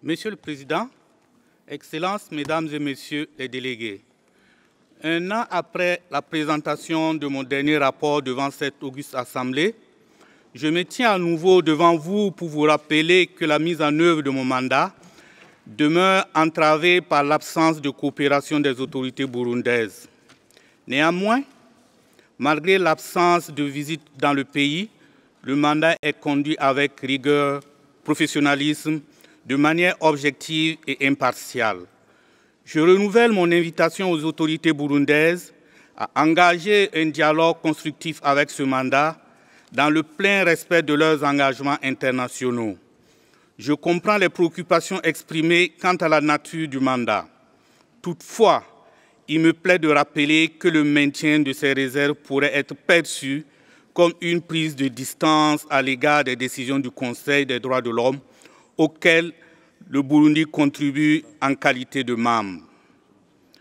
Monsieur le Président, Excellences, Mesdames et Messieurs les délégués, un an après la présentation de mon dernier rapport devant cette auguste Assemblée, je me tiens à nouveau devant vous pour vous rappeler que la mise en œuvre de mon mandat demeure entravée par l'absence de coopération des autorités burundaises. Néanmoins, malgré l'absence de visite dans le pays, le mandat est conduit avec rigueur, professionnalisme, de manière objective et impartiale. Je renouvelle mon invitation aux autorités burundaises à engager un dialogue constructif avec ce mandat dans le plein respect de leurs engagements internationaux. Je comprends les préoccupations exprimées quant à la nature du mandat. Toutefois, il me plaît de rappeler que le maintien de ces réserves pourrait être perçu comme une prise de distance à l'égard des décisions du Conseil des droits de l'homme auxquelles le Burundi contribue en qualité de membre.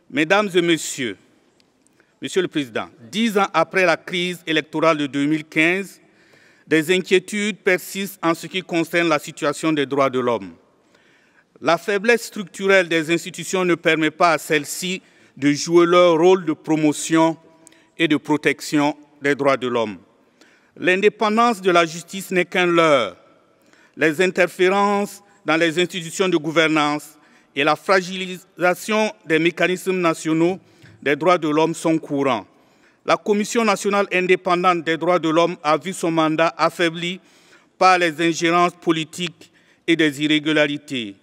Mesdames et Messieurs, Monsieur le Président, 10 ans après la crise électorale de 2015, des inquiétudes persistent en ce qui concerne la situation des droits de l'homme. La faiblesse structurelle des institutions ne permet pas à celles-ci de jouer leur rôle de promotion et de protection des droits de l'homme. L'indépendance de la justice n'est qu'un leurre. Les interférences dans les institutions de gouvernance et la fragilisation des mécanismes nationaux des droits de l'homme sont courants. La Commission nationale indépendante des droits de l'homme a vu son mandat affaibli par les ingérences politiques et des irrégularités,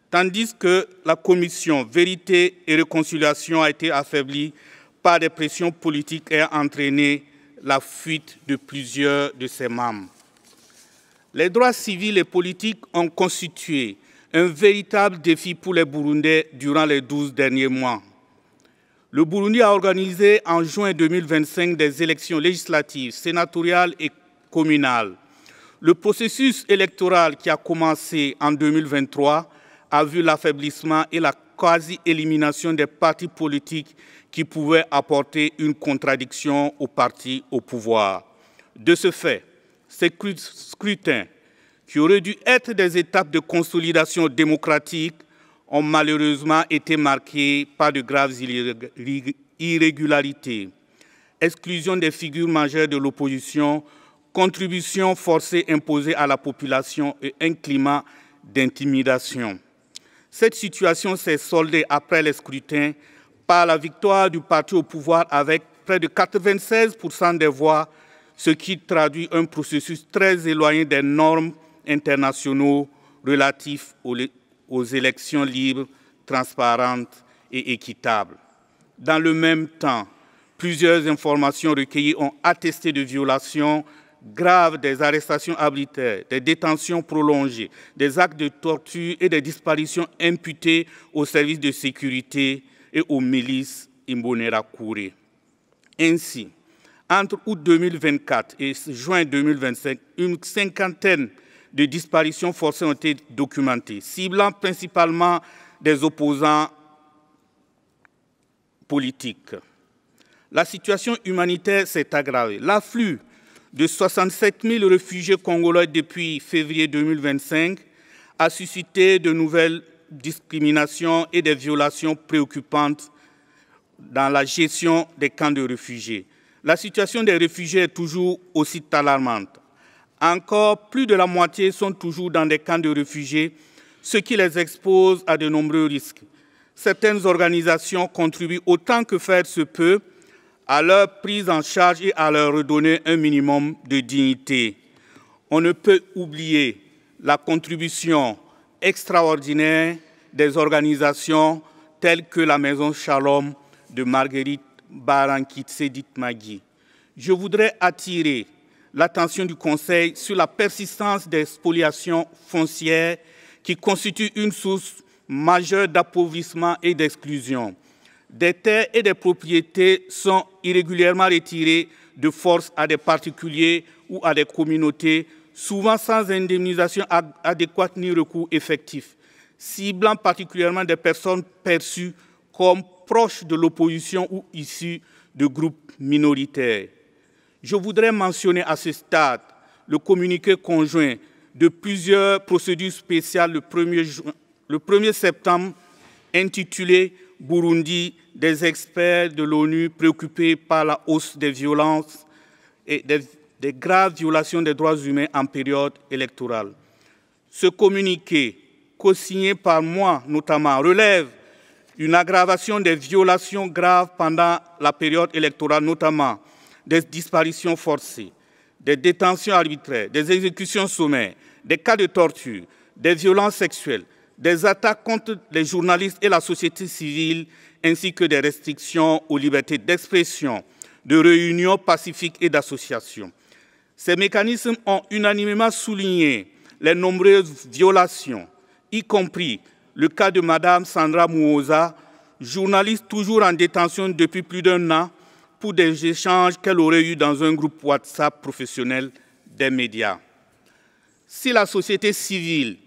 tandis que la Commission Vérité et Réconciliation a été affaiblie par des pressions politiques ayant entraîné la fuite de plusieurs de ses membres. Les droits civils et politiques ont constitué un véritable défi pour les Burundais durant les 12 derniers mois. Le Burundi a organisé en juin 2025 des élections législatives, sénatoriales et communales. Le processus électoral qui a commencé en 2023 a vu l'affaiblissement et la quasi-élimination des partis politiques qui pouvaient apporter une contradiction aux partis au pouvoir. De ce fait, ces scrutins, qui auraient dû être des étapes de consolidation démocratique, ont malheureusement été marqués par de graves irrégularités. Exclusion des figures majeures de l'opposition, contribution forcée imposée à la population et un climat d'intimidation. Cette situation s'est soldée après les scrutins par la victoire du parti au pouvoir avec près de 96% des voix, ce qui traduit un processus très éloigné des normes internationaux relatifs aux élections libres, transparentes et équitables. Dans le même temps, plusieurs informations recueillies ont attesté de violations graves des arrestations arbitraires, des détentions prolongées, des actes de torture et des disparitions imputées aux services de sécurité et aux milices Imbonerakure. Ainsi, entre août 2024 et juin 2025, une cinquantaine de disparitions forcées ont été documentées, ciblant principalement des opposants politiques. La situation humanitaire s'est aggravée. L'afflux de 67 000 réfugiés congolais depuis février 2025 a suscité de nouvelles discriminations et des violations préoccupantes dans la gestion des camps de réfugiés. La situation des réfugiés est toujours aussi alarmante. Encore plus de la moitié sont toujours dans des camps de réfugiés, ce qui les expose à de nombreux risques. Certaines organisations contribuent autant que faire se peut à leur prise en charge et à leur redonner un minimum de dignité. On ne peut oublier la contribution extraordinaire des organisations telles que la Maison Shalom de Marguerite Barankitse-Ditmagui. Je voudrais attirer l'attention du Conseil sur la persistance des spoliations foncières qui constituent une source majeure d'appauvrissement et d'exclusion. Des terres et des propriétés sont irrégulièrement retirées de force à des particuliers ou à des communautés, souvent sans indemnisation adéquate ni recours effectif, ciblant particulièrement des personnes perçues comme proches de l'opposition ou issues de groupes minoritaires. Je voudrais mentionner à ce stade le communiqué conjoint de plusieurs procédures spéciales le le 1er septembre intitulé « Burundi, des experts de l'ONU préoccupés par la hausse des violences et des graves violations des droits humains en période électorale ». Ce communiqué, co-signé par moi notamment, relève une aggravation des violations graves pendant la période électorale, notamment des disparitions forcées, des détentions arbitraires, des exécutions sommaires, des cas de torture, des violences sexuelles, des attaques contre les journalistes et la société civile, ainsi que des restrictions aux libertés d'expression, de réunion pacifique et d'association. Ces mécanismes ont unanimement souligné les nombreuses violations, y compris le cas de Mme Sandra Muhoza, journaliste toujours en détention depuis plus d'1 an pour des échanges qu'elle aurait eus dans un groupe WhatsApp professionnel des médias. Si la société civile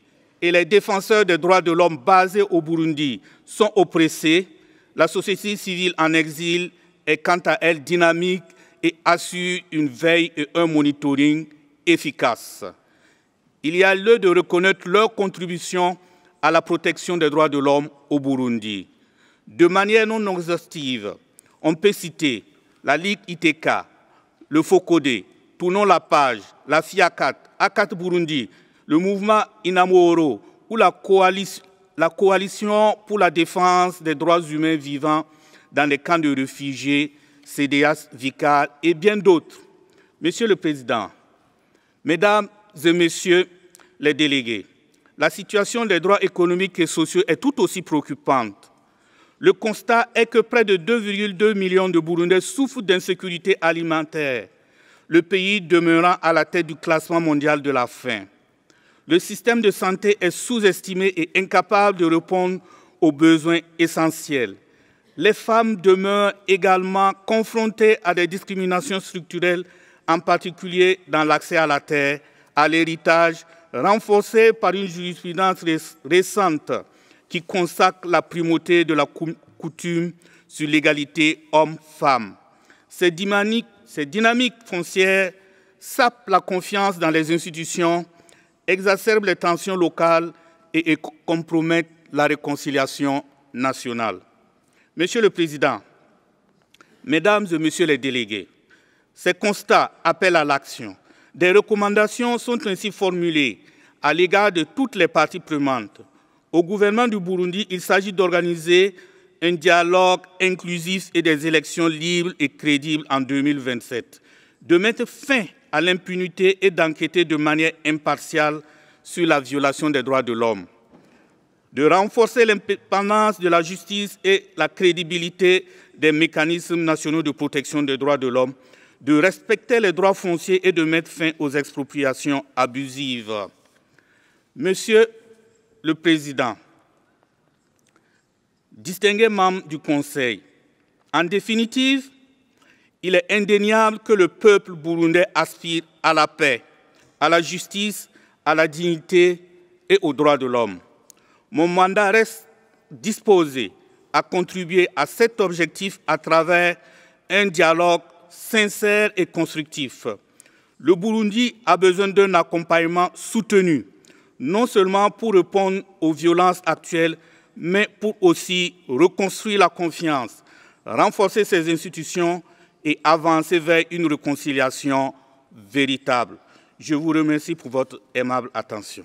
et les défenseurs des droits de l'homme basés au Burundi sont oppressés, la société civile en exil est quant à elle dynamique et assure une veille et un monitoring efficaces. Il y a lieu de reconnaître leur contribution à la protection des droits de l'homme au Burundi. De manière non exhaustive, on peut citer la Ligue ITK, le FOCODE, Tournons la page, la FIACAT, ACAT Burundi, le mouvement Inamoro ou la coalition pour la défense des droits humains vivant dans les camps de réfugiés, CDH, VICAL et bien d'autres. Monsieur le Président, Mesdames et Messieurs les délégués, la situation des droits économiques et sociaux est tout aussi préoccupante. Le constat est que près de 2,2 millions de Burundais souffrent d'insécurité alimentaire, le pays demeurant à la tête du classement mondial de la faim. Le système de santé est sous-estimé et incapable de répondre aux besoins essentiels. Les femmes demeurent également confrontées à des discriminations structurelles, en particulier dans l'accès à la terre, à l'héritage, renforcées par une jurisprudence récente qui consacre la primauté de la coutume sur l'égalité homme-femme. Ces dynamiques foncières sapent la confiance dans les institutions, exacerbent les tensions locales et compromettent la réconciliation nationale. Monsieur le Président, Mesdames et Messieurs les délégués, ces constats appellent à l'action. Des recommandations sont ainsi formulées à l'égard de toutes les parties prenantes. Au gouvernement du Burundi, il s'agit d'organiser un dialogue inclusif et des élections libres et crédibles en 2027, de mettre fin à l'impunité et d'enquêter de manière impartiale sur la violation des droits de l'homme, de renforcer l'indépendance de la justice et la crédibilité des mécanismes nationaux de protection des droits de l'homme, de respecter les droits fonciers et de mettre fin aux expropriations abusives. Monsieur le Président, distingués membres du Conseil, en définitive, il est indéniable que le peuple burundais aspire à la paix, à la justice, à la dignité et aux droits de l'homme. Mon mandat reste disposé à contribuer à cet objectif à travers un dialogue sincère et constructif. Le Burundi a besoin d'un accompagnement soutenu, non seulement pour répondre aux violences actuelles, mais pour aussi reconstruire la confiance, renforcer ses institutions et avancer vers une réconciliation véritable. Je vous remercie pour votre aimable attention.